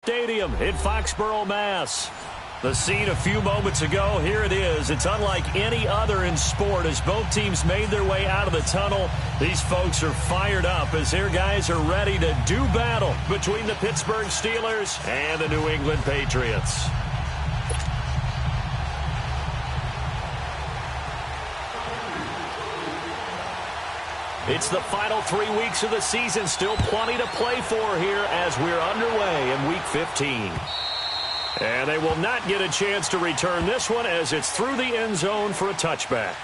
Stadium in Foxborough, Mass. The scene a few moments ago, here it is. It's unlike any other in sport as both teams made their way out of the tunnel. These folks are fired up as their guys are ready to do battle between the Pittsburgh Steelers and the New England Patriots. It's the final 3 weeks of the season. Still plenty to play for here as we're underway in Week 15. And they will not get a chance to return this one as it's through the end zone for a touchback.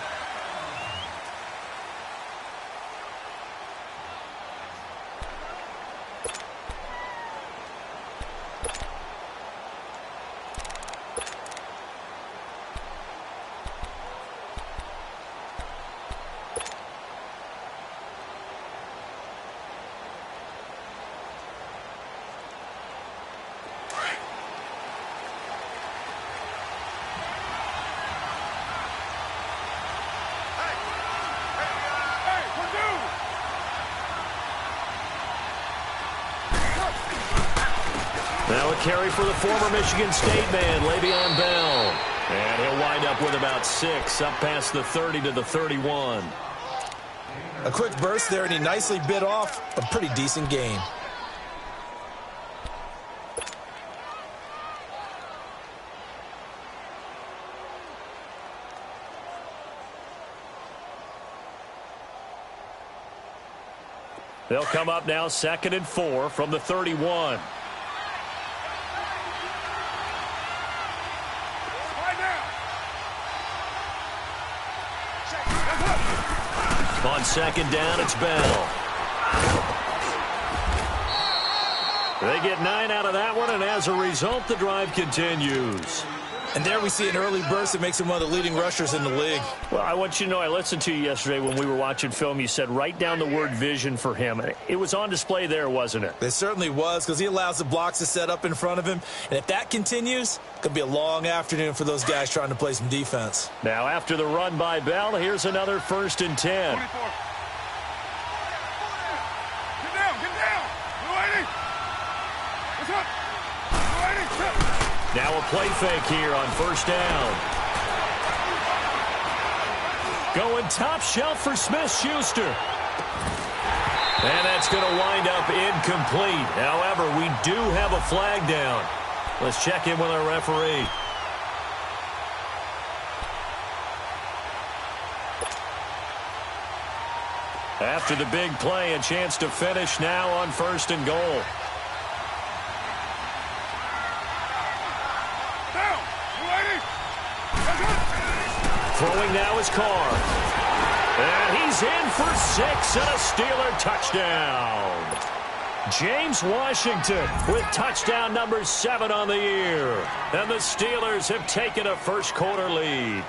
Now a carry for the former Michigan State man, Le'Veon Bell. And he'll wind up with about 6, up past the 30 to the 31. A quick burst there, and he nicely bit off a pretty decent gain. They'll come up now 2nd and 4 from the 31. On 2nd down, it's Bell. They get 9 out of that one, and as a result, the drive continues. And there we see an early burst that makes him one of the leading rushers in the league. Well, I want you to know, I listened to you yesterday when we were watching film. You said write down the word vision for him. It was on display there, wasn't it? It certainly was, because he allows the blocks to set up in front of him. And if that continues, it could be a long afternoon for those guys trying to play some defense. Now, after the run by Bell, here's another 1st and 10. 24. Get down. Lady. What's up? Lady. Now a play fake here on 1st down. Going top shelf for Smith-Schuster. And that's going to wind up incomplete. However, we do have a flag down. Let's check in with our referee. After the big play, a chance to finish now on 1st and goal. Throwing now is Carr. And he's in for 6 and a Steeler touchdown. James Washington with touchdown number 7 on the year. And the Steelers have taken a first-quarter lead.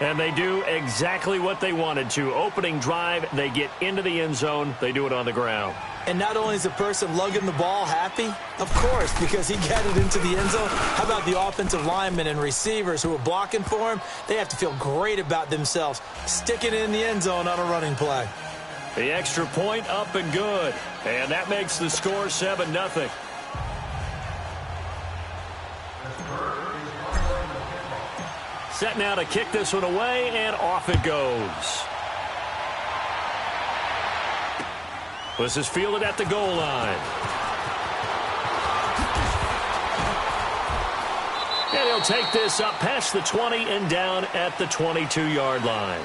And they do exactly what they wanted to. Opening drive, they get into the end zone. They do it on the ground. And not only is the person lugging the ball happy, of course, because he got it into the end zone. How about the offensive linemen and receivers who are blocking for him? They have to feel great about themselves, sticking it in the end zone on a running play. The extra point up and good. And that makes the score 7-0. Set now to kick this one away, and off it goes. This is fielded at the goal line. And he'll take this up past the 20 and down at the 22-yard line.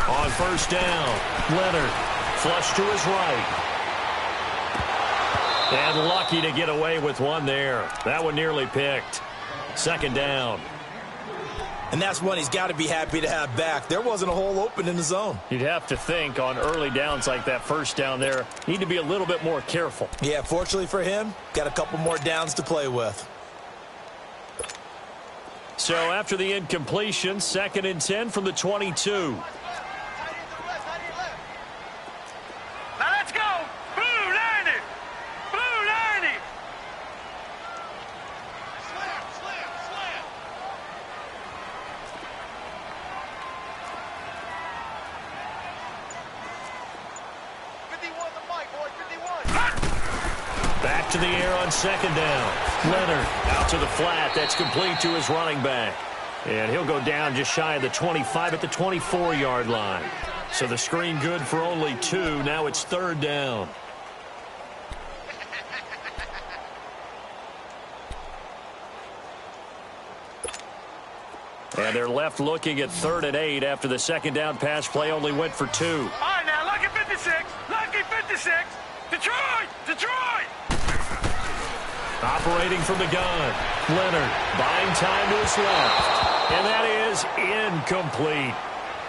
On 1st down, Leonard flush to his right. And lucky to get away with one there. That one nearly picked. 2nd down. And that's one he's got to be happy to have back. There wasn't a hole open in the zone. You'd have to think on early downs like that 1st down there, need to be a little bit more careful. Yeah, fortunately for him, got a couple more downs to play with. So after the incompletion, 2nd and 10 from the 22. Now let's go. Blue line it. Blue line it. Slam, slam, slam. 51 the mic, boy, 51. Back to the air on 2nd down. Leonard out to the flat. That's complete to his running back. And he'll go down just shy of the 25 at the 24-yard line. So the screen good for only 2. Now it's 3rd down. And they're left looking at 3rd and 8 after the 2nd down pass play only went for 2. All right, now, lucky 56. Lucky 56. Detroit! Detroit! Operating from the gun. Leonard buying time to his left. And that is incomplete.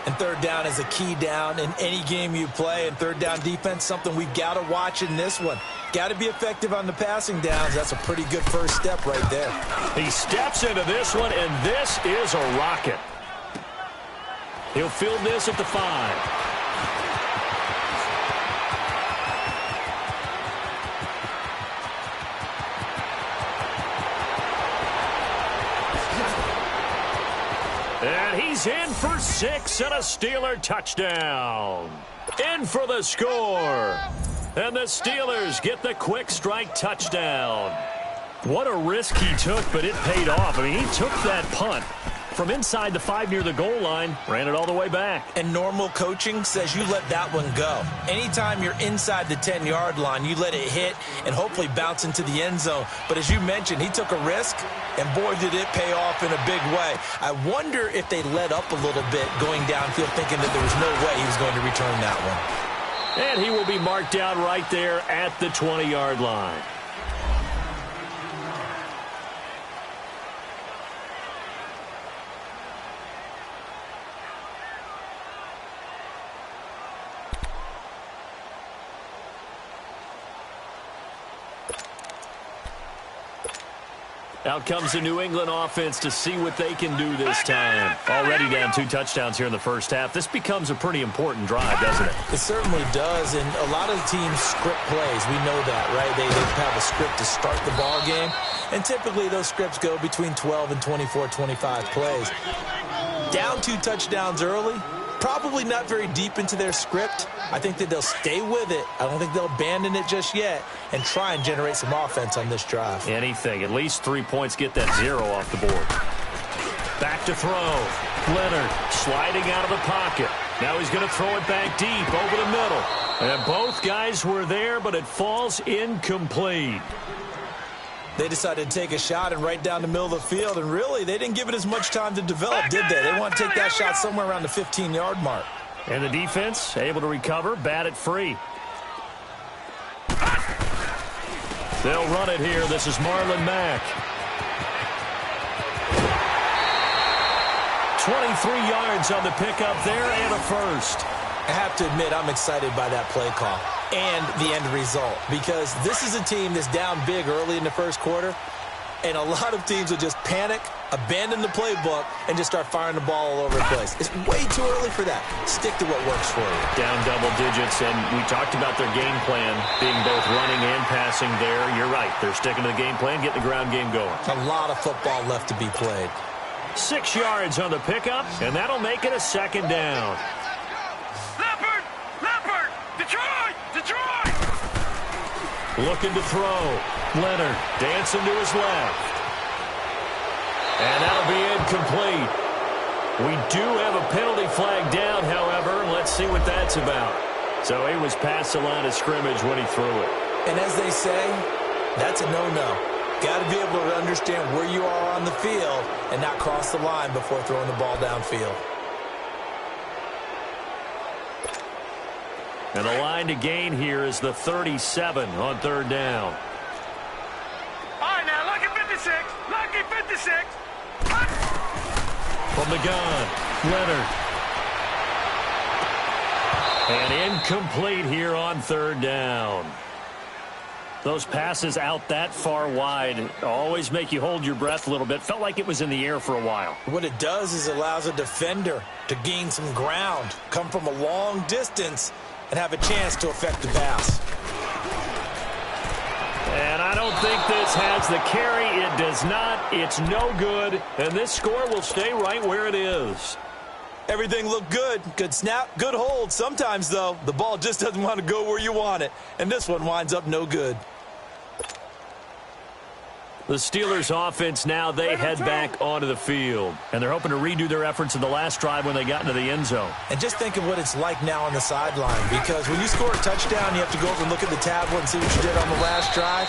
And 3rd down is a key down in any game you play. And 3rd down defense, something we've got to watch in this one. Got to be effective on the passing downs. That's a pretty good first step right there. He steps into this one, and this is a rocket. He'll field this at the 5. And he's in for 6 and a Steeler touchdown. In for the score. And the Steelers get the quick strike touchdown. What a risk he took, but it paid off. I mean, he took that punt from inside the 5 near the goal line, ran it all the way back. And normal coaching says you let that one go. Anytime you're inside the 10-yard line, you let it hit and hopefully bounce into the end zone. But as you mentioned, he took a risk, and boy, did it pay off in a big way. I wonder if they let up a little bit going downfield, thinking that there was no way he was going to return that one. And he will be marked down right there at the 20-yard line. Out comes the New England offense to see what they can do this time. Already down 2 touchdowns here in the first half. This becomes a pretty important drive, doesn't it? It certainly does, and a lot of the teams script plays. We know that, right? They have a script to start the ball game, and typically those scripts go between 12 and 24, 25 plays. Down 2 touchdowns early, probably not very deep into their script. I think that they'll stay with it. I don't think they'll abandon it just yet and try and generate some offense on this drive. Anything. At least 3 points, get that 0 off the board. Back to throw. Leonard sliding out of the pocket. Now he's going to throw it back deep over the middle. And both guys were there, but it falls incomplete. They decided to take a shot and right down the middle of the field, and really, they didn't give it as much time to develop, did they? They want to take that shot somewhere around the 15-yard mark. And the defense able to recover, bat it free. They'll run it here. This is Marlon Mack. 23 yards on the pickup there and a first. I have to admit, I'm excited by that play call and the end result, because this is a team that's down big early in the first quarter, and a lot of teams will just panic, abandon the playbook, and just start firing the ball all over the place. It's way too early for that. Stick to what works for you. Down double digits, and we talked about their game plan being both running and passing there. You're right. They're sticking to the game plan, getting the ground game going. A lot of football left to be played. 6 yards on the pickup, and that'll make it a 2nd down. Leopard! Leopard! Detroit! Detroit! Looking to throw. Leonard dancing to his left. And that'll be incomplete. We do have a penalty flag down, however, and let's see what that's about. So he was past the line of scrimmage when he threw it. And as they say, that's a no-no. Got to be able to understand where you are on the field and not cross the line before throwing the ball downfield. And the line to gain here is the 37 on 3rd down. All right, now, lucky 56. Lucky 56. From the gun, Leonard. And incomplete here on 3rd down. Those passes out that far wide always make you hold your breath a little bit. Felt like it was in the air for a while. What it does is it allows a defender to gain some ground, come from a long distance, and have a chance to affect the pass. And I don't think this has the carry. It does not. It's no good. And this score will stay right where it is. Everything looked good. Good snap, good hold. Sometimes, though, the ball just doesn't want to go where you want it. And this one winds up no good. The Steelers offense now, they head back onto the field. And they're hoping to redo their efforts in the last drive when they got into the end zone. And just think of what it's like now on the sideline. Because when you score a touchdown, you have to go over and look at the tablet and see what you did on the last drive.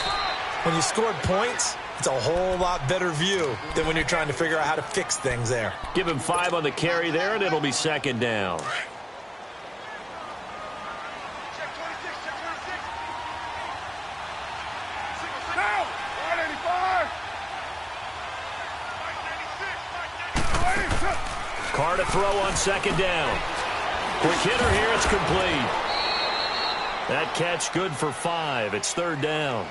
When you scored points, it's a whole lot better view than when you're trying to figure out how to fix things there. Give him 5 on the carry there, and it'll be second down. Carr to throw on second down. Quick hitter here, it's complete. That catch good for 5. It's third down.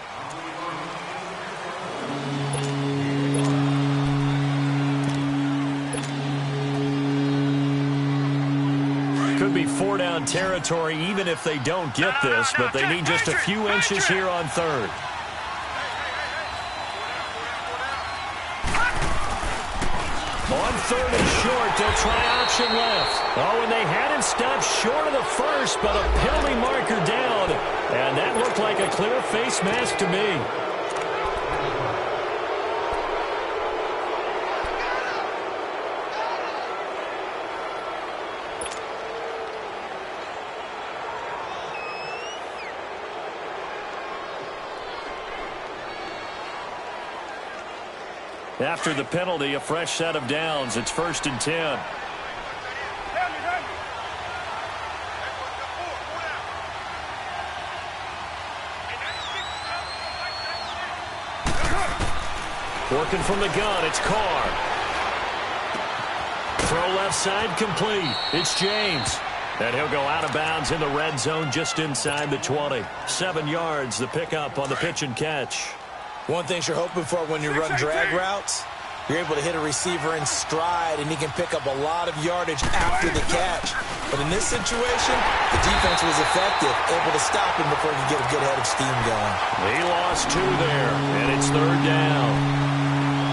Could be 4-down territory even if they don't get this, but they need just a few inches here on third. On third and short, they'll try option left. Oh, and they had him stopped short of the first, but a penalty marker down. And that looked like a clear face mask to me. After the penalty, a fresh set of downs. It's 1st and 10. Working from the gun, it's Carr. Throw left side complete. It's James. And he'll go out of bounds in the red zone just inside the 20. 7 yards, the pickup on the pitch and catch. One thing you're hoping for when you run drag routes, you're able to hit a receiver in stride, and he can pick up a lot of yardage after the catch. But in this situation, the defense was effective, able to stop him before he could get a good head of steam going. He lost 2 there, and it's third down.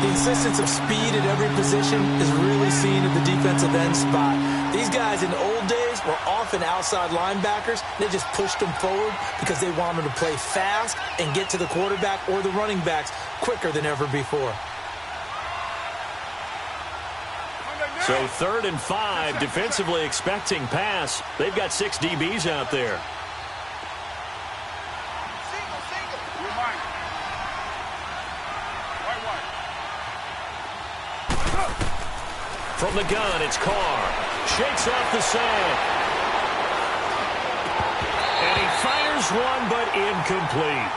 The insistence of speed at every position is really seen at the defensive end spot. These guys in the old days were often outside linebackers. They just pushed them forward because they wanted to play fast and get to the quarterback or the running backs quicker than ever before. So 3rd and 5, defensively expecting pass. They've got 6 DBs out there. From the gun, it's Carr. Shakes off the sack. And he fires one, but incomplete.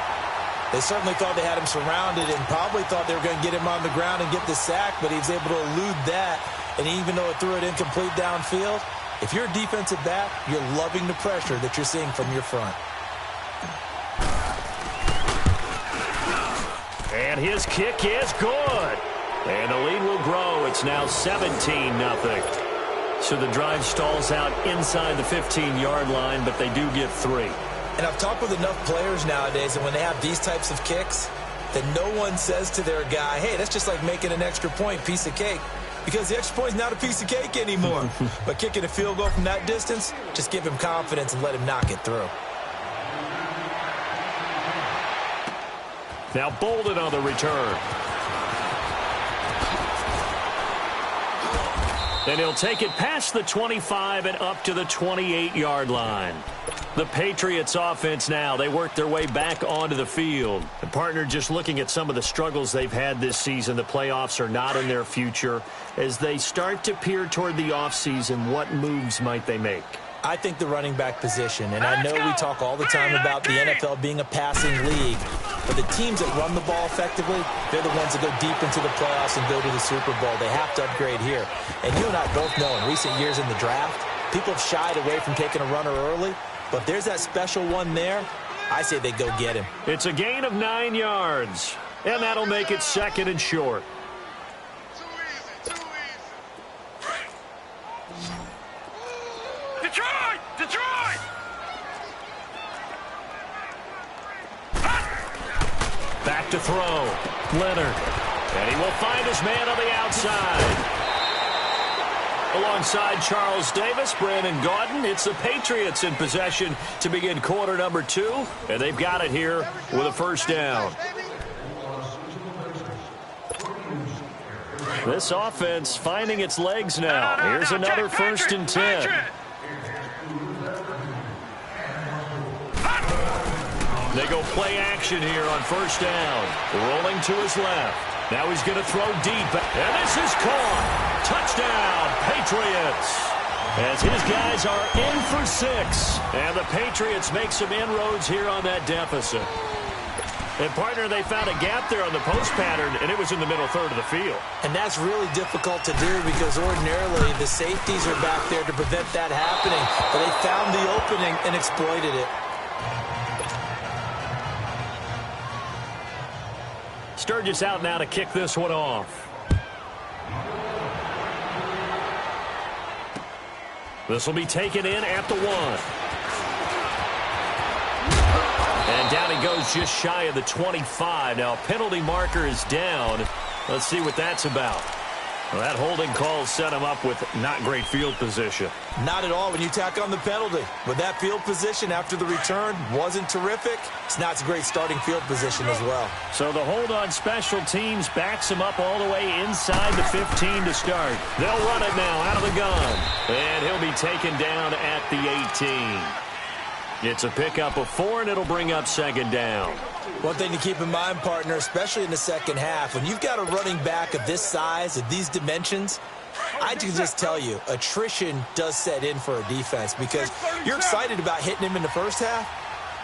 They certainly thought they had him surrounded and probably thought they were going to get him on the ground and get the sack, but he was able to elude that. And even though it threw it incomplete downfield, if you're a defensive back, you're loving the pressure that you're seeing from your front. And his kick is good. And the lead will grow. It's now 17-0. So the drive stalls out inside the 15-yard line, but they do get 3. And I've talked with enough players nowadays, and when they have these types of kicks, that no one says to their guy, hey, that's just like making an extra point, piece of cake. Because the extra point is not a piece of cake anymore. But kicking a field goal from that distance, just give him confidence and let him knock it through. Now Bolden on the return. And he'll take it past the 25 and up to the 28-yard line. The Patriots offense now, they work their way back onto the field. And partner, just looking at some of the struggles they've had this season, the playoffs are not in their future. As they start to peer toward the offseason, what moves might they make? I think the running back position, and I know we talk all the time about the NFL being a passing league, but the teams that run the ball effectively, they're the ones that go deep into the playoffs and go to the Super Bowl. They have to upgrade here. And you and I both know in recent years in the draft, people have shied away from taking a runner early, but there's that special one there. I say they go get him. It's a gain of 9 yards, and that'll make it 2nd and short. Detroit! Detroit! Back to throw. Leonard. And he will find his man on the outside. Alongside Charles Davis, Brandon Gaudin, it's the Patriots in possession to begin quarter number 2. And they've got it here with a first down. This offense finding its legs now. Here's another 1st and 10. They go play action here on first down. Rolling to his left. Now he's going to throw deep. And this is caught. Touchdown, Patriots. As his guys are in for 6. And the Patriots make some inroads here on that deficit. And, partner, they found a gap there on the post pattern, and it was in the middle third of the field. And that's really difficult to do because ordinarily the safeties are back there to prevent that happening. But they found the opening and exploited it. Sturgis out now to kick this one off. This will be taken in at the 1. And down he goes just shy of the 25. Now a penalty marker is down. Let's see what that's about. Well, that holding call set him up with not great field position. Not at all when you tack on the penalty. With that field position after the return wasn't terrific. It's not a great starting field position as well. So the hold on special teams backs him up all the way inside the 15 to start. They'll run it now out of the gun. And he'll be taken down at the 18. It's a pickup of 4, and it'll bring up 2nd down. One thing to keep in mind, partner, especially in the second half, when you've got a running back of this size, of these dimensions, I can just tell you, attrition does set in for a defense because you're excited about hitting him in the first half.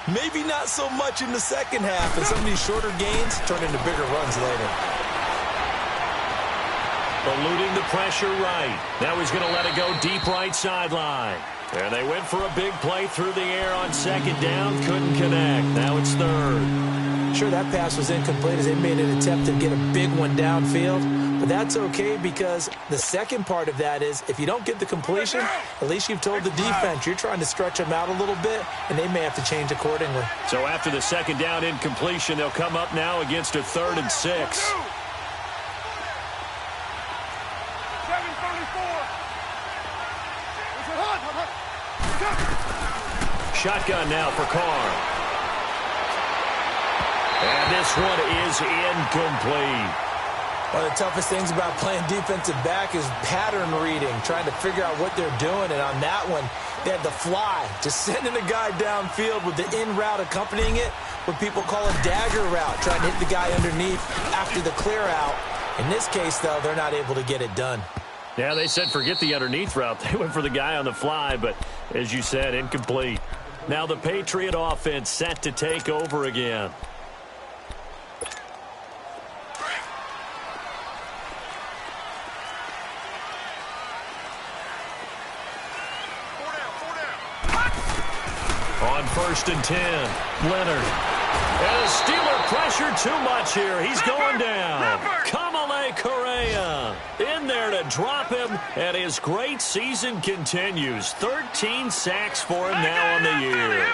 Maybe not so much in the second half, and some of these shorter gains turn into bigger runs later. Eluding the pressure right. Now he's going to let it go deep right sideline. And they went for a big play through the air on 2nd down. Couldn't connect. Now it's 3rd. Sure, that pass was incomplete as they made an attempt to get a big one downfield. But that's okay because the second part of that is if you don't get the completion, at least you've told the defense you're trying to stretch them out a little bit, and they may have to change accordingly. So after the 2nd down incompletion, they'll come up now against a 3rd and 6. Shotgun now for Carr. And this one is incomplete. One of the toughest things about playing defensive back is pattern reading, trying to figure out what they're doing. And on that one, they had the fly, just sending a guy downfield with the in route accompanying it, what people call a dagger route, trying to hit the guy underneath after the clear out. In this case, though, they're not able to get it done. Yeah, they said forget the underneath route. They went for the guy on the fly, but as you said, incomplete. Now the Patriot offense set to take over again. On 1st and 10, Leonard. And a Steeler pressure too much here. He's going down. Kamale Correa in there to drop him, and his great season continues. 13 sacks for him now on the year.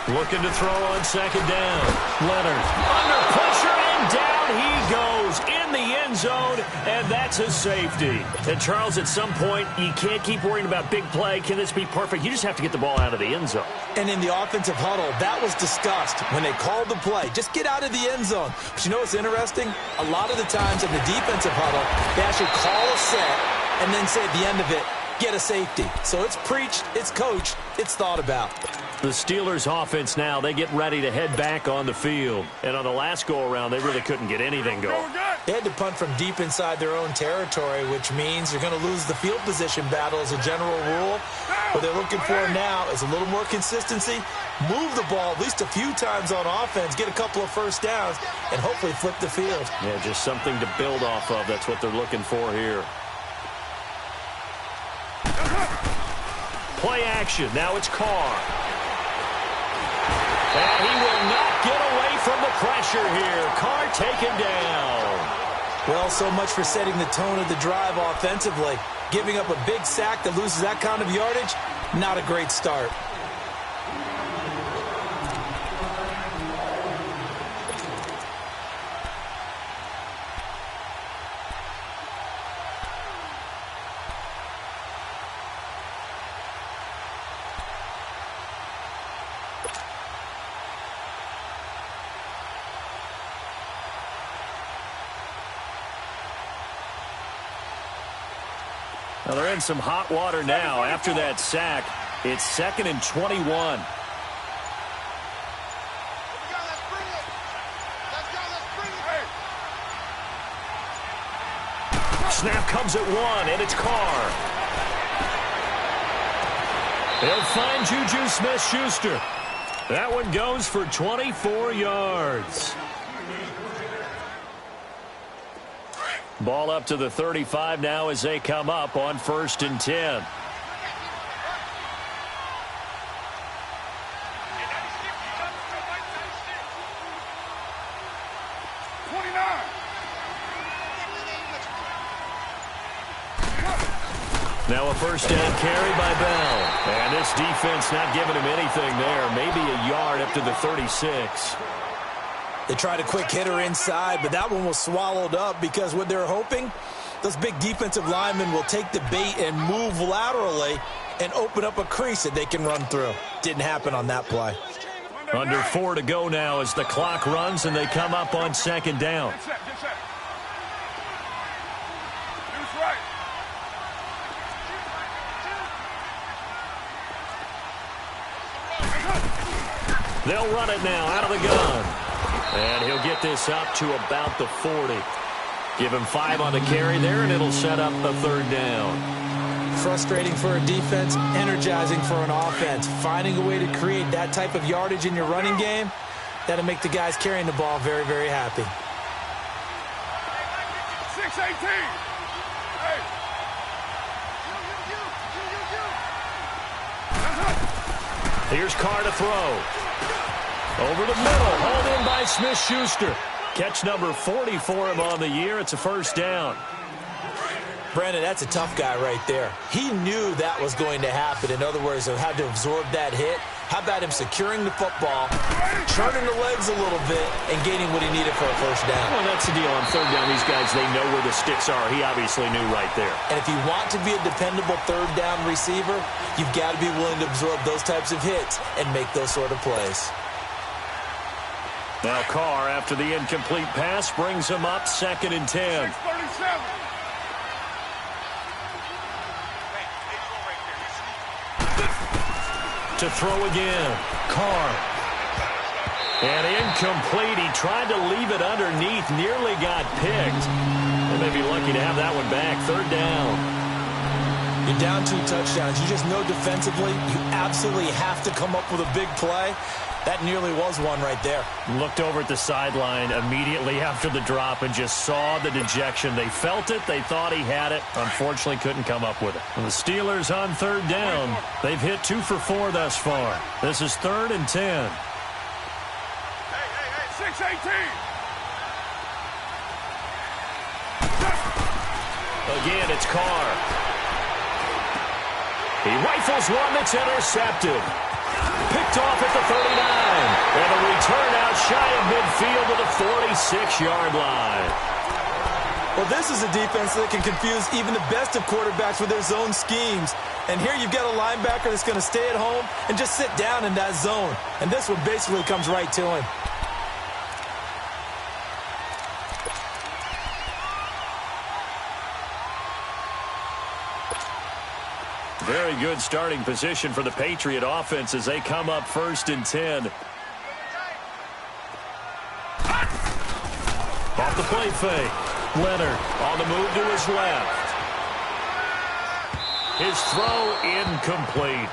Looking to throw on 2nd down. Leonard under pressure, and down he goes in the end zone, and that's a safety. And Charles, at some point, you can't keep worrying about big play. Can this be perfect? You just have to get the ball out of the end zone. And in the offensive huddle, that was discussed when they called the play. Just get out of the end zone. But you know what's interesting? A lot of the times in the defensive huddle, they actually call a set and then say at the end of it, get a safety. So it's preached, it's coached, it's thought about. The Steelers offense now, they get ready to head back on the field. And on the last go-around, they really couldn't get anything going. They had to punt from deep inside their own territory, which means you're going to lose the field position battle as a general rule. What they're looking for now is a little more consistency, move the ball at least a few times on offense, get a couple of first downs, and hopefully flip the field. Yeah, just something to build off of. That's what they're looking for here. Play action. Now it's Carr. And he will not get away from the pressure here. Carr taken down. Well, so much for setting the tone of the drive offensively. Giving up a big sack that loses that kind of yardage, not a great start. Well, they're in some hot water now. After that sack, it's 2nd and 21. Snap comes at 1, and it's Carr. They'll find Juju Smith-Schuster. That one goes for 24 yards. Ball up to the 35 now as they come up on 1st and 10. Now a first down carry by Bell. And this defense not giving him anything there. Maybe a yard up to the 36. They tried a quick hitter inside, but that one was swallowed up because what they're hoping, those big defensive linemen will take the bait and move laterally and open up a crease that they can run through. Didn't happen on that play. Under 4 to go now as the clock runs and they come up on 2nd down. They'll run it now out of the gun. And he'll get this up to about the 40. Give him 5 on the carry there, and it'll set up a 3rd down. Frustrating for a defense, energizing for an offense. Finding a way to create that type of yardage in your running game, that'll make the guys carrying the ball very, very happy. 6-18. Hey. Here's Carr to throw. Over the middle, hauled in by Smith-Schuster. Catch number 40 for him on the year. It's a 1st down. Brandon, that's a tough guy right there. He knew that was going to happen. In other words, he had to absorb that hit. How about him securing the football, turning the legs a little bit, and gaining what he needed for a 1st down? Well, that's the deal. On 3rd down, these guys, they know where the sticks are. He obviously knew right there. And if you want to be a dependable 3rd down receiver, you've got to be willing to absorb those types of hits and make those sort of plays. Now Carr, after the incomplete pass, brings him up 2nd and 10. 6:37. To throw again. Carr. And incomplete. He tried to leave it underneath. Nearly got picked. They may be lucky to have that one back. 3rd down. You're down 2 touchdowns. You just know defensively you absolutely have to come up with a big play. That nearly was one right there. Looked over at the sideline immediately after the drop and just saw the dejection. They felt it. They thought he had it. Unfortunately, couldn't come up with it. And the Steelers on 3rd down. They've hit 2 for 4 thus far. This is 3rd and 10. Hey, 6-18. Again, it's Carr. He rifles one that's intercepted. Picked off at the 39. And a return out shy of midfield to the 46-yard line. Well, this is a defense that can confuse even the best of quarterbacks with their zone schemes. And here you've got a linebacker that's going to stay at home and just sit down in that zone. And this one basically comes right to him. Very good starting position for the Patriot offense as they come up 1st and 10. Off the play fake. Leonard on the move to his left. His throw incomplete.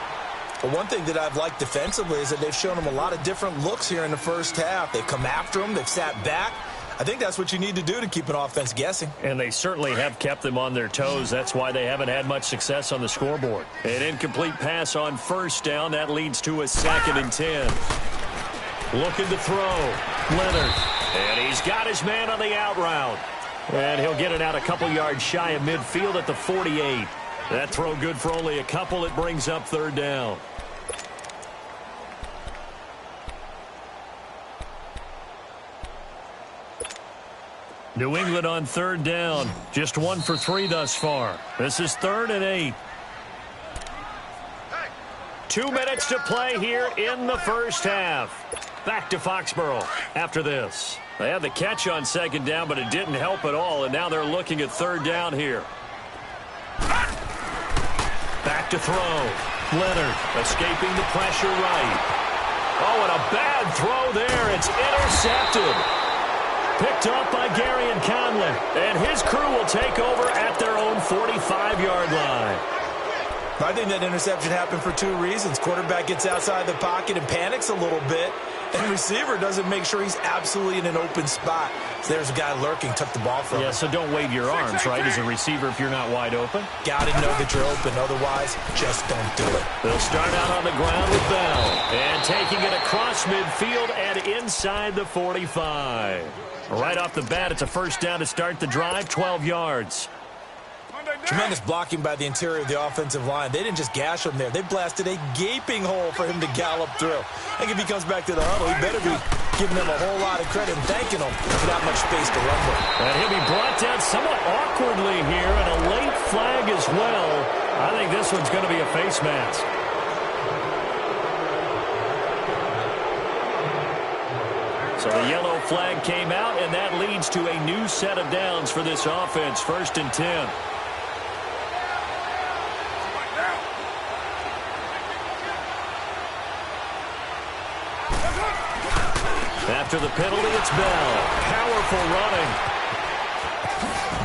Well, one thing that I've liked defensively is that they've shown him a lot of different looks here in the 1st half. They've come after him. They've sat back. I think that's what you need to do to keep an offense guessing. And they certainly have kept them on their toes. That's why they haven't had much success on the scoreboard. An incomplete pass on first down. That leads to a 2nd and 10. Looking to throw. Leonard. And he's got his man on the out route. And he'll get it out a couple yards shy of midfield at the 48. That throw good for only a couple. It brings up 3rd down. New England on 3rd down. Just 1 for 3 thus far. This is 3rd and 8. 2 minutes to play here in the first half. Back to Foxborough after this. They had the catch on 2nd down, but it didn't help at all, and now they're looking at 3rd down here. Back to throw. Leonard escaping the pressure right. Oh, and a bad throw there. It's intercepted. Picked off by Gary and Conlon. And his crew will take over at their own 45-yard line. I think that interception happened for 2 reasons. Quarterback gets outside the pocket and panics a little bit. And receiver doesn't make sure he's absolutely in an open spot. So there's a guy lurking, took the ball from him. Yeah, so don't wave your arms, right, as a receiver if you're not wide open. Got to know that you're open. Otherwise, just don't do it. They'll start out on the ground with Bell. And taking it across midfield and inside the 45. Right off the bat, it's a 1st down to start the drive, 12 yards. Tremendous blocking by the interior of the offensive line. They didn't just gash him there. They blasted a gaping hole for him to gallop through. I think if he comes back to the huddle, he better be giving them a whole lot of credit and thanking them for that much space to run with. And he'll be brought down somewhat awkwardly here, and a late flag as well. I think this one's going to be a face mask. So the yellow flag came out, and that leads to a new set of downs for this offense. 1st and 10. After the penalty, it's Bell. Powerful running.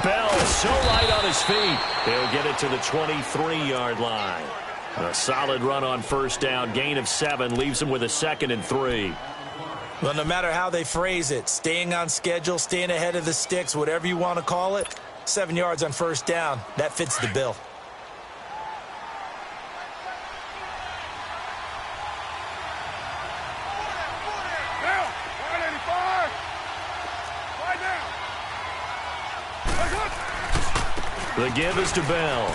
Bell so light on his feet. He'll get it to the 23-yard line. A solid run on 1st down. Gain of 7 leaves him with a 2nd and 3. Well, no matter how they phrase it, staying on schedule, staying ahead of the sticks, whatever you want to call it, 7 yards on 1st down, that fits the bill. The give is to Bell.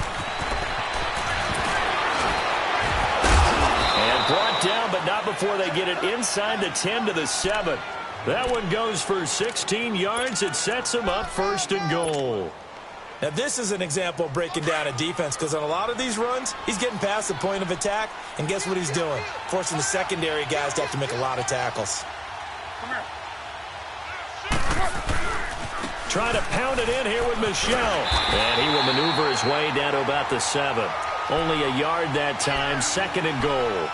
And brought down, but not before they get it inside the 10 to the 7. That one goes for 16 yards. It sets him up 1st and goal. Now, this is an example of breaking down a defense, because on a lot of these runs, he's getting past the point of attack, and guess what he's doing? Forcing the secondary guys to have to make a lot of tackles. Trying to pound it in here with Michel. And he will maneuver his way down to about the 7. Only a yard that time, 2nd and goal.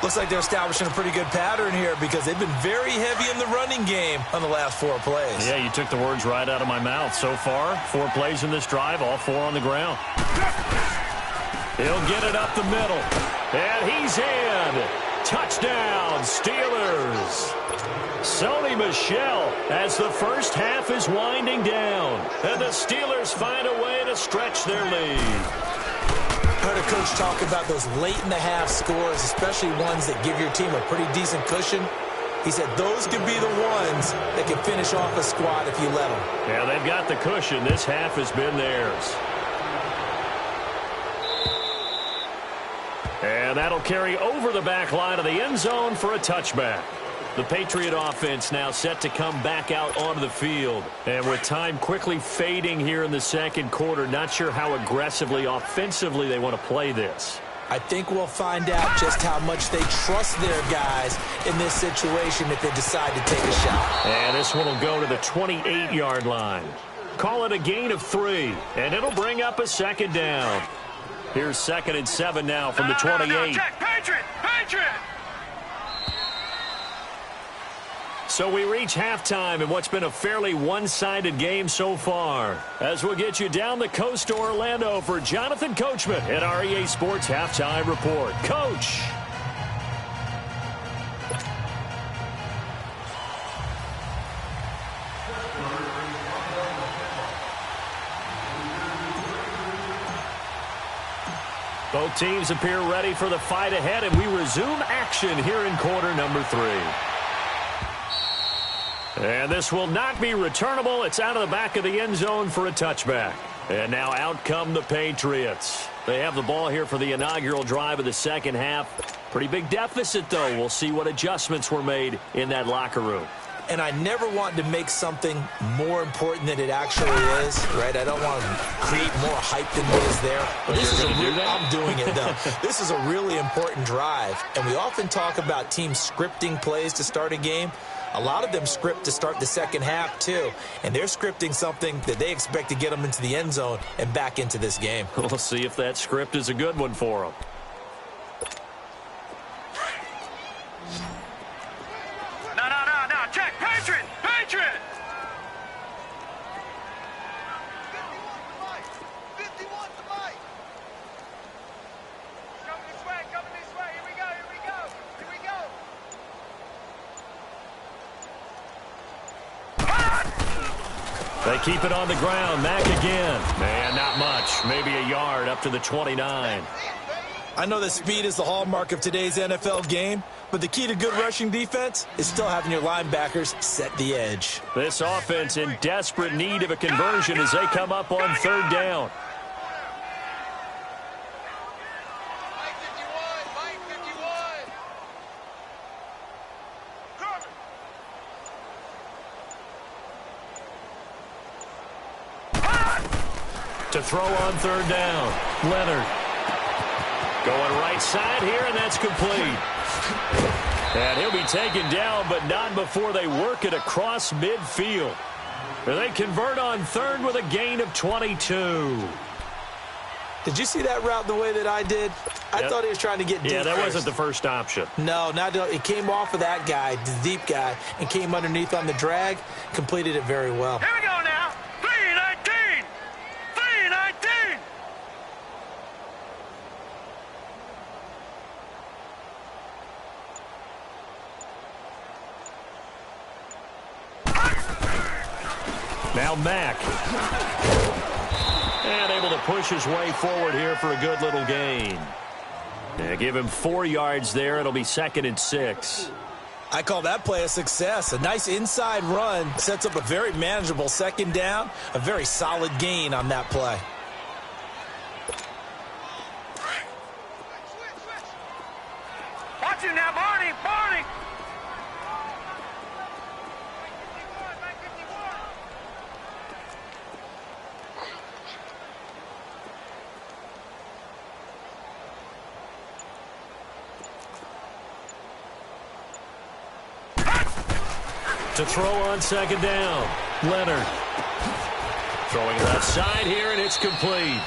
Looks like they're establishing a pretty good pattern here, because they've been very heavy in the running game on the last 4 plays. Yeah, you took the words right out of my mouth. So far, 4 plays in this drive, all 4 on the ground. He'll get it up the middle. And he's in. Touchdown, Steelers. Sony Michel as the first half is winding down. And the Steelers find a way to stretch their lead. I heard a coach talk about those late-in-the-half scores, especially ones that give your team a pretty decent cushion. He said those could be the ones that can finish off a squad if you let them. Yeah, they've got the cushion. This half has been theirs. And that'll carry over the back line of the end zone for a touchback. The Patriot offense now set to come back out onto the field. And with time quickly fading here in the 2nd quarter, not sure how aggressively, offensively they want to play this. I think we'll find out just how much they trust their guys in this situation if they decide to take a shot. And this one will go to the 28-yard line. Call it a gain of 3, and it'll bring up a 2nd down. Here's 2nd and 7 now from the 28. No, check. Patriot! Patriot! So we reach halftime in what's been a fairly one-sided game so far. As we'll get you down the coast to Orlando for Jonathan Coachman at our EA Sports Halftime Report. Coach! Both teams appear ready for the fight ahead, and we resume action here in quarter number 3. And this will not be returnable. It's out of the back of the end zone for a touchback. And now out come the Patriots. They have the ball here for the inaugural drive of the second half. Pretty big deficit, though. We'll see what adjustments were made in that locker room. And I never want to make something more important than it actually is, right? I don't want to create more hype than what is there. But this is I'm doing it, though. This is a really important drive. And we often talk about teams scripting plays to start a game. A lot of them script to start the second half, too. And they're scripting something that they expect to get them into the end zone and back into this game. We'll see if that script is a good one for them. No. Check. Patriot. Patriot. 51 to Mike. Coming this way. Here we go. They keep it on the ground. Mack again. Man, not much. Maybe a yard up to the 29. I know that speed is the hallmark of today's NFL game, but the key to good rushing defense is still having your linebackers set the edge. This offense in desperate need of a conversion as they come up on third down. Mike 51. To throw on third down. Leonard. Going right side here, and that's complete. And he'll be taken down, but not before they work it across midfield. They convert on third with a gain of 22. Did you see that route the way that I did? I thought he was trying to get deep. Yeah, that first. wasn't the first option. No, it came off of that guy, the deep guy, and came underneath on the drag, completed it very well. Here we go now. 3-19. 3-19. Now Mack. And able to push his way forward here for a good little gain. Yeah, give him 4 yards there. It'll be 2nd and 6. I call that play a success. A nice inside run sets up a very manageable second down. A very solid gain on that play. Watch him now, Barney. To throw on second down. Leonard. Throwing left side here, and it's complete.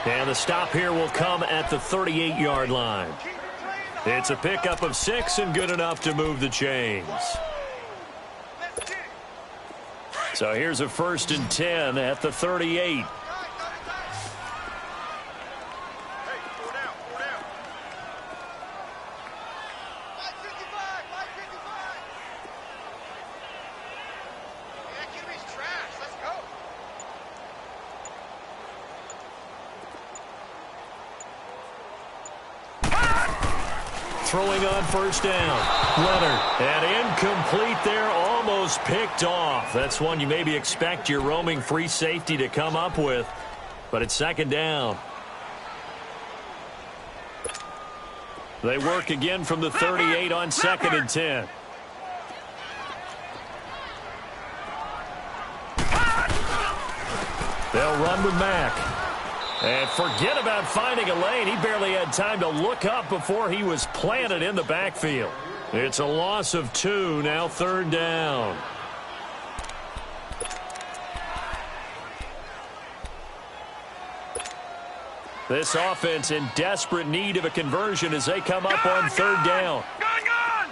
And the stop here will come at the 38-yard line. It's a pickup of 6 and good enough to move the chains. So here's a 1st and 10 at the 38. Throwing on first down. Leonard. And incomplete there, almost picked off. That's one you maybe expect your roaming free safety to come up with. But it's 2nd down. They work again from the 38 on 2nd and 10. They'll run with Mack. And forget about finding a lane. He barely had time to look up before he was planted in the backfield. It's a loss of 2, now 3rd down. This offense in desperate need of a conversion as they come up on 3rd down. Gone!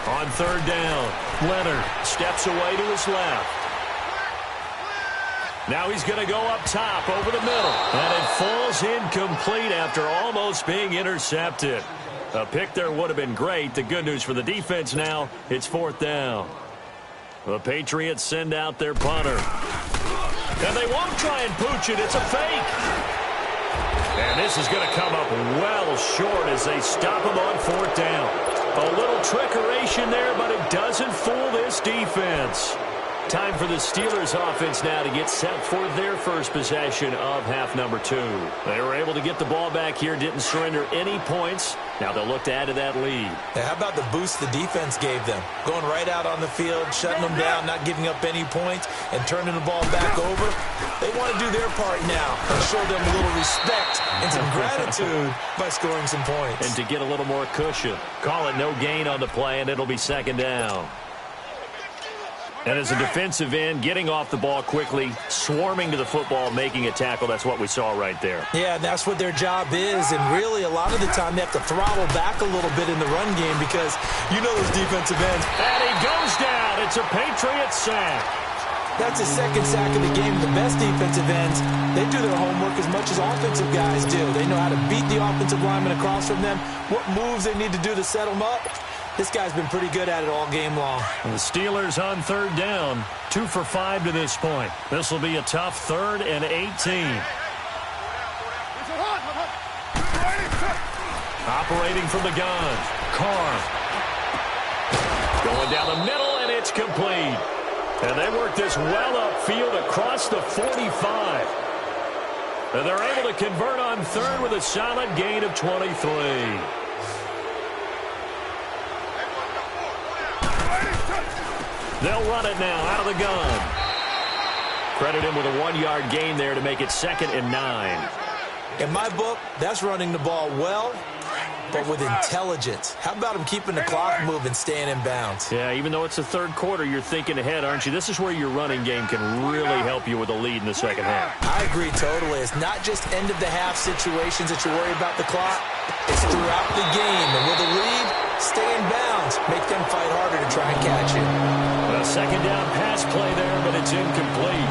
On 3rd down, Leonard steps away to his left. Now he's going to go up top over the middle. And it falls incomplete after almost being intercepted. A pick there would have been great. The good news for the defense now, it's 4th down. The Patriots send out their punter. And they won't try and pooch it. It's a fake. And this is going to come up well short as they stop him on 4th down. A little trickeration there, but it doesn't fool this defense. Time for the Steelers offense now to get set for their first possession of half number 2. They were able to get the ball back here, didn't surrender any points. Now they'll look to add to that lead. Now, how about the boost the defense gave them? Going right out on the field, shutting them down, not giving up any points, and turning the ball back over. They want to do their part now and show them a little respect and some gratitude by scoring some points. And to get a little more cushion. Call it no gain on the play, and it'll be 2nd down. And as a defensive end, getting off the ball quickly, swarming to the football, making a tackle, that's what we saw right there. Yeah, that's what their job is. And really, a lot of the time, they have to throttle back a little bit in the run game because you know those defensive ends. And he goes down. It's a Patriot sack. That's his 2nd sack of the game. The best defensive ends, they do their homework as much as offensive guys do. They know how to beat the offensive lineman across from them, what moves they need to do to set them up. This guy's been pretty good at it all game long. And the Steelers on 3rd down, 2 for 5 to this point. This will be a tough 3rd and 18. Operating from the gun, Carr. Going down the middle, and it's complete. And they work this well upfield across the 45. And they're able to convert on 3rd with a solid gain of 23. They'll run it now out of the gun. Credit him with a 1-yard gain there to make it 2nd and 9. In my book, that's running the ball well, but with intelligence. How about him keeping the clock moving, staying in bounds? Yeah, even though it's the 3rd quarter, you're thinking ahead, aren't you? This is where your running game can really help you with a lead in the 2nd half. I agree totally. It's not just end-of-the-half situations that you worry about the clock. It's throughout the game. And with a lead, stay in bounds. Make them fight harder to try and catch you. A 2nd down pass play there, but it's incomplete.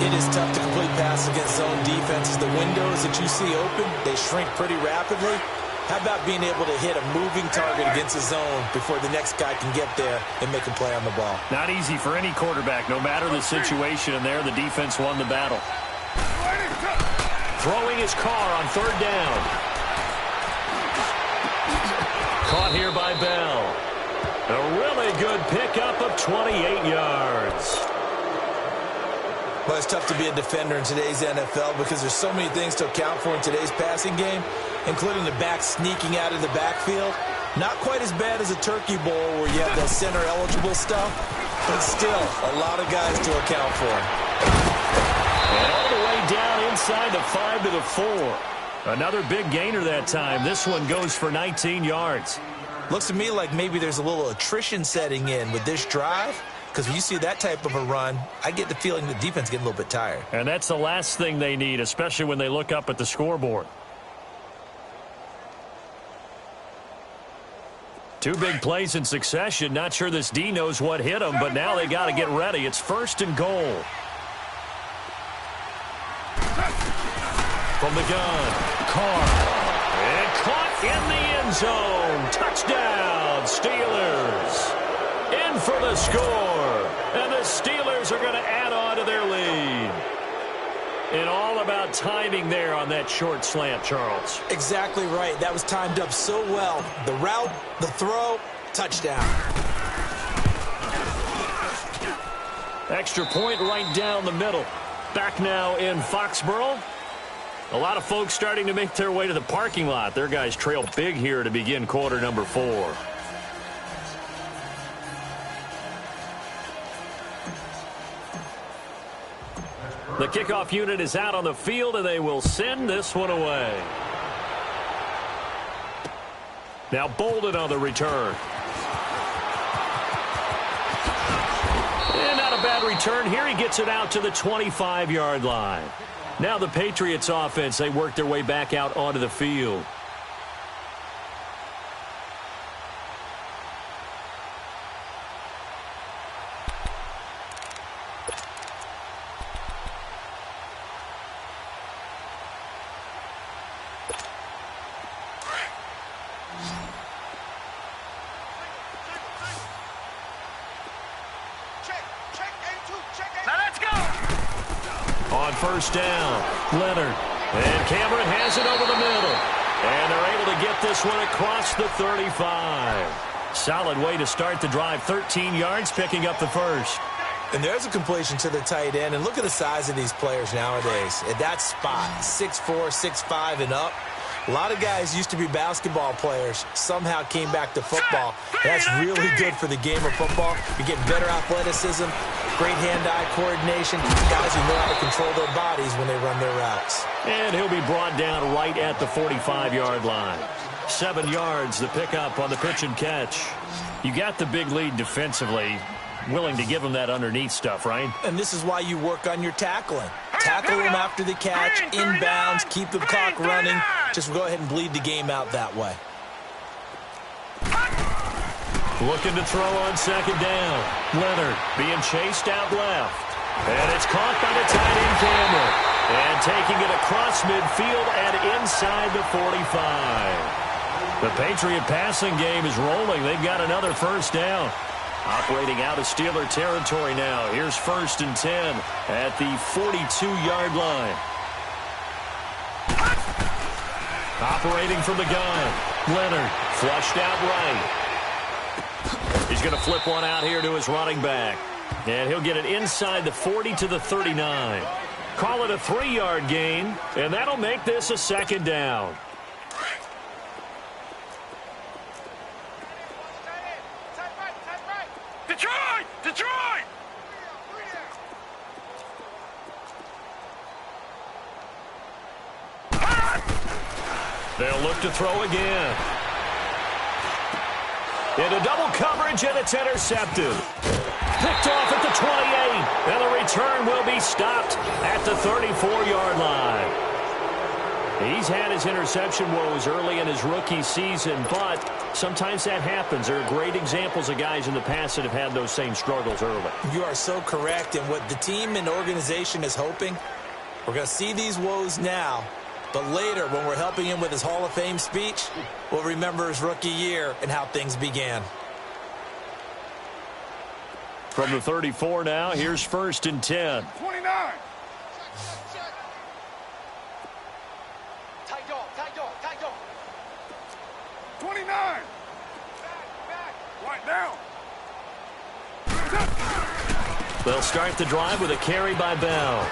It is tough to complete passes against zone defenses. The windows that you see open, they shrink pretty rapidly. How about being able to hit a moving target against a zone before the next guy can get there and make a play on the ball? Not easy for any quarterback. No matter the situation, and there the defense won the battle. Throwing his Carr on 3rd down. Caught here by Bell. A really good pickup of 28 yards. Well, it's tough to be a defender in today's NFL because there's so many things to account for in today's passing game, including the back sneaking out of the backfield. Not quite as bad as a turkey bowl where you have the center-eligible stuff, but still a lot of guys to account for. And all the way down inside the 5 to the 4. Another big gainer that time. This one goes for 19 yards. Looks to me like maybe there's a little attrition setting in with this drive, because when you see that type of a run, I get the feeling the defense getting a little bit tired. And that's the last thing they need, especially when they look up at the scoreboard. 2 big plays in succession. Not sure this D knows what hit him, but now they got to get ready. It's 1st and goal. From the gun, Carr. And caught in the end zone. Touchdown, Steelers. In for the score. And the Steelers are going to add on to their lead. And all about timing there on that short slant, Charles. Exactly right. That was timed up so well. The route, the throw, touchdown. Extra point right down the middle. Back now in Foxborough. A lot of folks starting to make their way to the parking lot. Their guys trail big here to begin quarter number 4. The kickoff unit is out on the field, and they will send this one away. Now Bolden on the return. And not a bad return here. He gets it out to the 25-yard line. Now the Patriots offense, they work their way back out onto the field. Now let's go. On 1st down, Leonard And Cameron has it over the middle. And they're able to get this one across the 35. Solid way to start the drive. 13 yards, picking up the first. And there's a completion to the tight end. And look at the size of these players nowadays. At that spot, 6'4", 6'5", and up. A lot of guys used to be basketball players, somehow came back to football. That's really good for the game of football. You get better athleticism, great hand-eye coordination, guys who know how to control their bodies when they run their routes. And he'll be brought down right at the 45-yard line. 7 yards, the pickup on the pitch and catch. You got the big lead defensively, willing to give them that underneath stuff, right? And this is why you work on your tackling. Tackle them after the catch, inbounds, keep the clock running. Just go ahead and bleed the game out that way. Looking to throw on second down. Leonard being chased out left. And it's caught by the tight end Cameron. And taking it across midfield and inside the 45. The Patriot passing game is rolling. They've got another first down. Operating out of Steeler territory now. Here's 1st and 10 at the 42-yard line. Operating from the gun. Leonard flushed out right. He's going to flip one out here to his running back. And he'll get it inside the 40 to the 39. Call it a 3-yard gain, and that'll make this a second down. Detroit! Detroit! They'll look to throw again. Into double coverage, and it's intercepted. Picked off at the 28, and the return will be stopped at the 34-yard line. He's had his interception woes early in his rookie season, but sometimes that happens. There are great examples of guys in the past that have had those same struggles early. You are so correct, and what the team and organization is hoping, we're going to see these woes now, but later when we're helping him with his Hall of Fame speech, we'll remember his rookie year and how things began. From the 34 now, here's 1st and 10. 29! Tight dog. 29! Right down! They'll start the drive with a carry by Bell.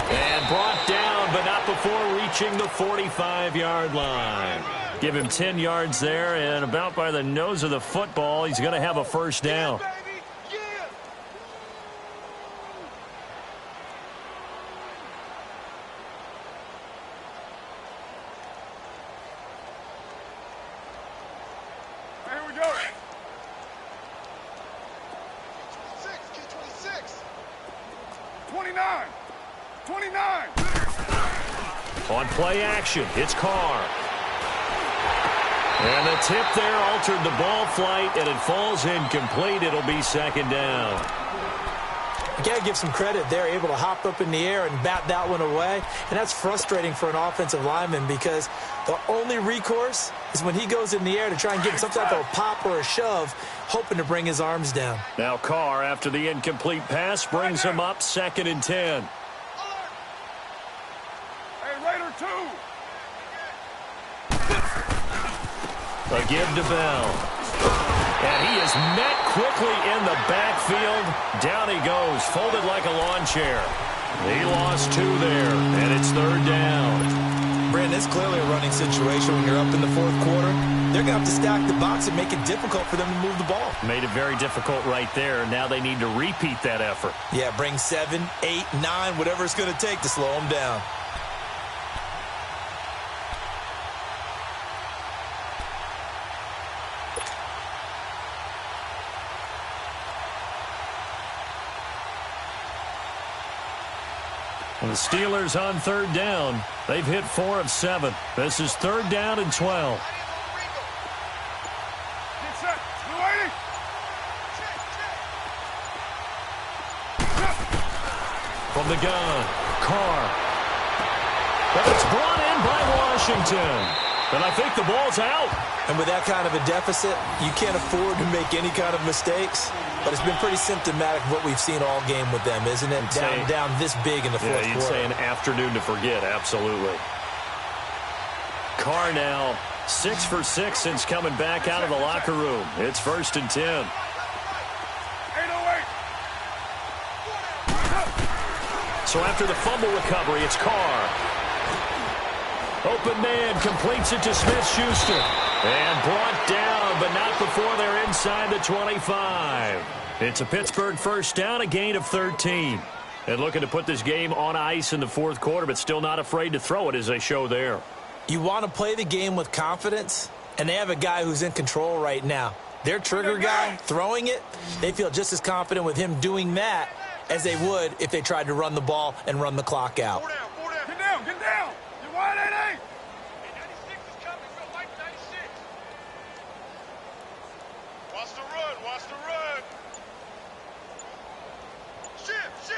And brought down, but not before reaching the 45-yard line. Give him 10 yards there, and about by the nose of the football, he's going to have a first down. Here we go. 29! 29! On play action, it's Carr. And the tip there altered the ball flight, and it falls incomplete. It'll be second down. You got to give some credit. They're able to hop up in the air and bat that one away. And that's frustrating for an offensive lineman because the only recourse is when he goes in the air to try and get some type of a pop or a shove, hoping to bring his arms down. Now Carr, after the incomplete pass, brings him up 2nd and 10. Hey, Raider 2! A give to Bell. And he is met quickly in the backfield. Down he goes, folded like a lawn chair. He lost 2 there, and it's 3rd down. Brandon, it's clearly a running situation when you're up in the 4th quarter. They're going to have to stack the box and make it difficult for them to move the ball. Made it very difficult right there. Now they need to repeat that effort. Yeah, bring 7, 8, 9, whatever it's going to take to slow them down. And the Steelers on 3rd down. They've hit 4 of 7. This is 3rd down and 12. Get set. You ready? From the gun, Carr. But it's brought in by Washington. And I think the ball's out. And with that kind of a deficit, you can't afford to make any kind of mistakes. But it's been pretty symptomatic of what we've seen all game with them, isn't it? Down this big in the fourth quarter. Yeah, you'd say an afternoon to forget, absolutely. Carr now 6 for 6 since coming back out of the locker room. It's 1st and 10. So after the fumble recovery, it's Carr. Open man completes it to Smith-Schuster. And brought down, but not before they're inside the 25. It's a Pittsburgh first down, a gain of 13. And looking to put this game on ice in the fourth quarter, but still not afraid to throw it as they show there. You want to play the game with confidence, and they have a guy who's in control right now. Their trigger guy, throwing it, they feel just as confident with him doing that as they would if they tried to run the ball and run the clock out. Get down, get down. You're wide 8-8. 96 is coming. Go like 96. Watch the run, watch the run. Shift.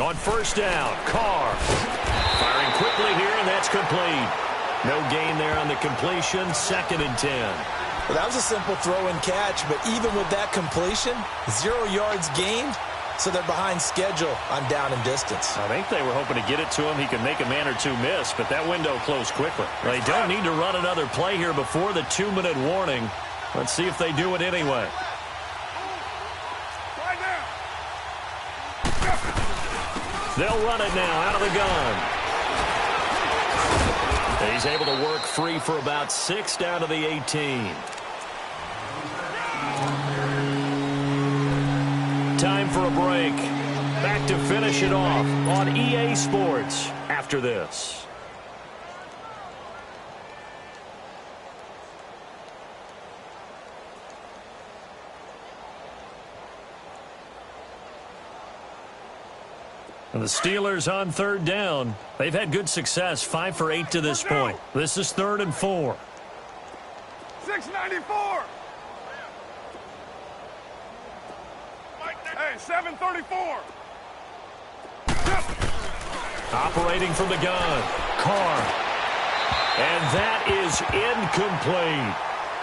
On first down, Carr. Firing quickly here, and that's complete. No gain there on the completion, 2nd and 10. Well, that was a simple throw and catch, but even with that completion, 0 yards gained, so they're behind schedule on down and distance. I think they were hoping to get it to him. He could make a man or two miss, but that window closed quickly. They don't need to run another play here before the 2-minute warning. Let's see if they do it anyway. They'll run it now out of the gun. He's able to work free for about 6 down to the 18. Time for a break. Back to finish it off on EA Sports after this. And the Steelers on 3rd down. They've had good success, 5 for 8 to this point. This is 3rd and 4. 694. Hey, 734. Operating from the gun. Carr. And that is incomplete.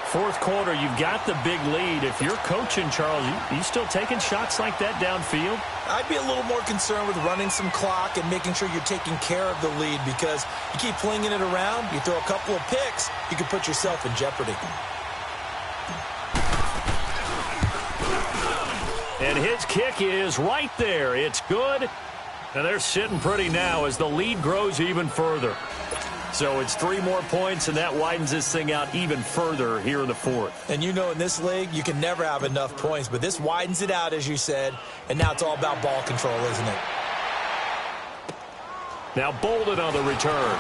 Fourth quarter, you've got the big lead. If you're coaching, Charles, you still taking shots like that downfield? I'd be a little more concerned with running some clock and making sure you're taking care of the lead, because you keep flinging it around, you throw a couple of picks, you can put yourself in jeopardy. And his kick is right there. It's good. And they're sitting pretty now as the lead grows even further. So it's 3 more points, and that widens this thing out even further here in the fourth. And you know, in this league, you can never have enough points, but this widens it out, as you said, and now it's all about ball control, isn't it? Now Bolden on the return.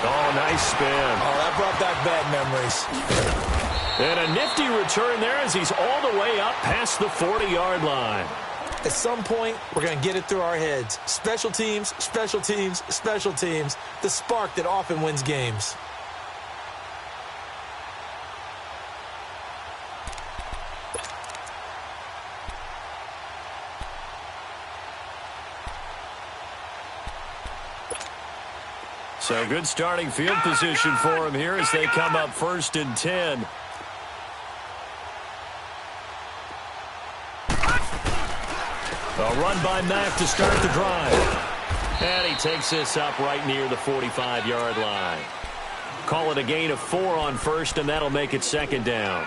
Oh, nice spin. Oh, that brought back bad memories. And a nifty return there as he's all the way up past the 40-yard line. At some point, we're going to get it through our heads. Special teams, special teams, special teams. The spark that often wins games. So good starting field position for him here as they come up 1st and 10. A run by Mack to start the drive. And he takes this up right near the 45-yard line. Call it a gain of 4 on first, and that'll make it 2nd down.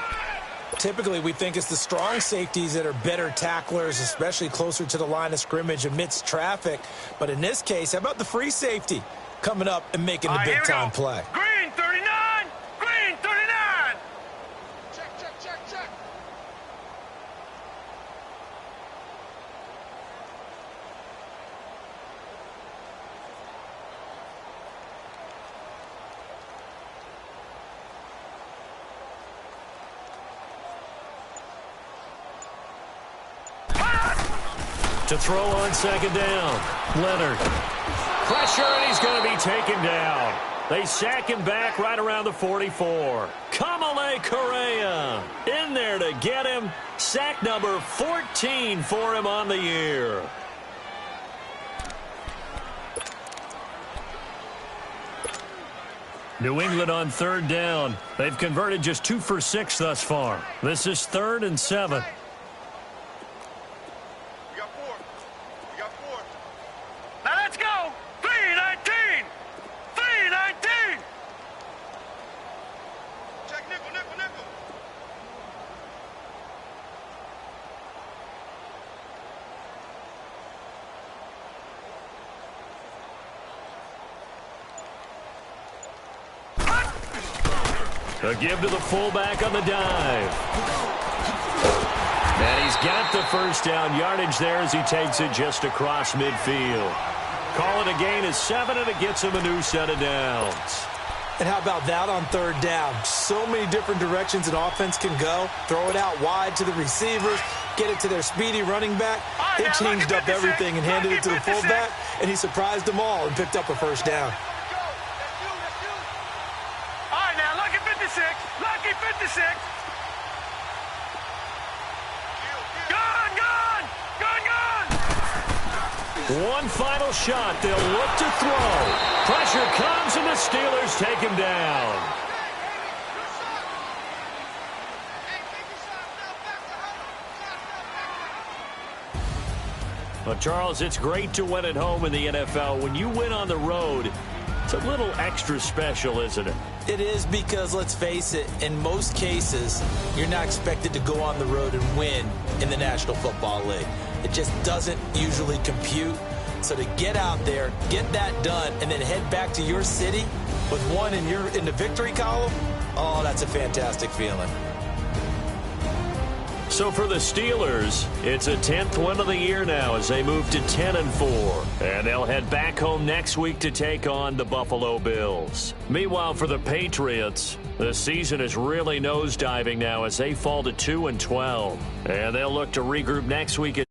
Typically, we think it's the strong safeties that are better tacklers, especially closer to the line of scrimmage amidst traffic. But in this case, how about the free safety coming up and making the big-time play? Green 39. Green 39. Check, check, check, check. To throw on 2nd down. Leonard. Pressure, and he's going to be taken down. They sack him back right around the 44. Kamale Correa in there to get him. Sack number 14 for him on the year. New England on third down. They've converted just 2 for 6 thus far. This is 3rd and 7. You got 4. You got 4. Now let's go. 3-19. 3-19. Check nickel, nickel, nickel. A give to the fullback on the dive. And he's got the first down yardage there as he takes it just across midfield. Call it a gain of 7, and it gets him a new set of downs. And how about that on third down? So many different directions an offense can go. Throw it out wide to the receivers, get it to their speedy running back. They changed up everything and handed it to the fullback, and he surprised them all and picked up a first down. All right, now, lucky 56. Lucky 56. Gone, gone. Gone, gone. One final shot. They'll look to throw. Pressure comes, and the Steelers take him down. Well, Charles, it's great to win at home in the NFL. When you win on the road, it's a little extra special, isn't it? It is because, let's face it, in most cases, you're not expected to go on the road and win in the National Football League. It just doesn't usually compute. So to get out there, get that done, and then head back to your city with one in the victory column, oh, that's a fantastic feeling. So for the Steelers, it's a 10th win of the year now as they move to 10-4. And they'll head back home next week to take on the Buffalo Bills. Meanwhile, for the Patriots, the season is really nosediving now as they fall to 2-12. And they'll look to regroup next week.